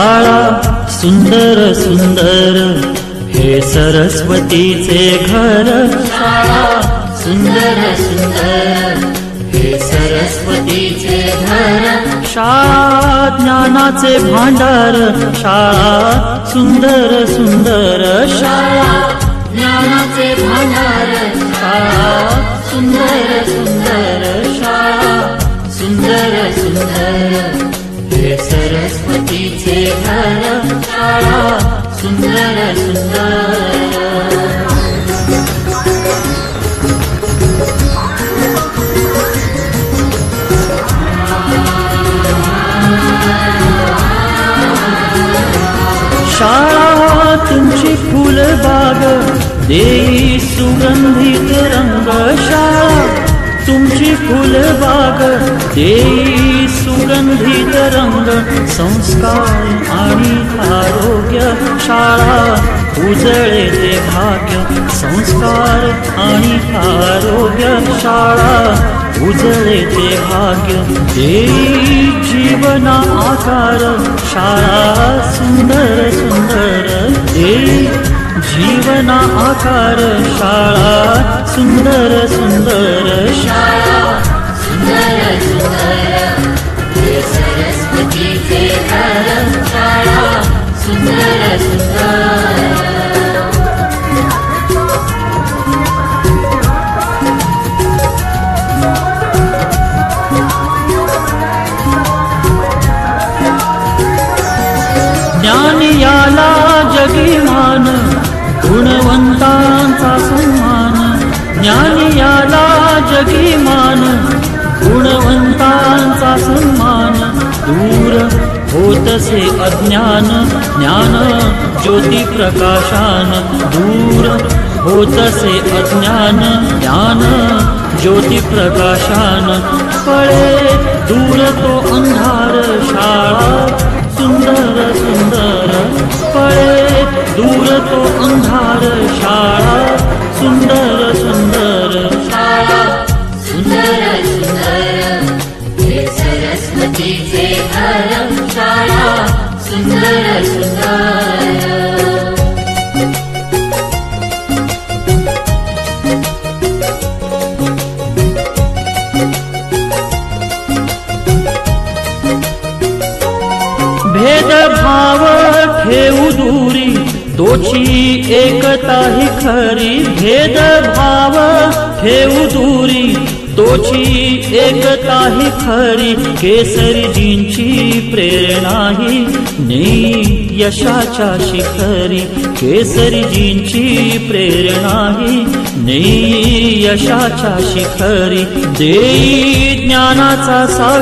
शाळा सुंदर सुंदर हे सरस्वतीचे घर। शाळा सुंदर सुंदर हे सरस्वतीचे घर। शाळा ज्ञानाचे भांडार। शाळा सुंदर सुंदर शाळा ज्ञानाचे भांडार। शाळा सुंदर सुंदर शाळा सुंदर सुंदर हे सरस्वतीचे घर। शाळा सुंदर सुंदर। शाळा तुमची फुलबाग देई सुगंधित रंग। शाळा तुमची फुलबाग देई सुगंधित रंग। संस्कार आणि आरोग्य शाळा उजळे ते भाग्य। संस्कार आणि आरोग्य शाळा उजळे ते भाग्य। देई जीवना आकार शाळा सुंदर सुंदर देई जीवना आकार। शाळा सुंदर सुंदर शाळा सुंदर सुंदर हे सरस्वतीचे घर। शाळा सुंदर सुंदर। ज्ञान याला जगीमान गुणवंतांचा सन्मान। ज्ञान याला जगीमान गुणवंतांचा सन्मान। दूर होतसे अज्ञान ज्ञान ज्योती प्रकाशान। दूर होतसे अज्ञान ज्ञान ज्योती प्रकाशान। पळे दूर तो अंधार शाळा सुंदर सुंदर पळे दूर तो अंधार। शाळा सुंदर सुंदर शाळा सुंदर सुंदर हे सरस्वतीचे घर। शाळा सुंदर सुंदर। भेदभाव ठेवू दूरी तोची एकता ही खरी। भेदभाव ठेवू दूरी तोची एकता ही खरी। केसरीजींची प्रेरणा ही नेई यशाच्या शिखरी। केसरीजींची प्रेरणा ही नेई यशाच्या शिखरी। देई ज्ञानाचा सागर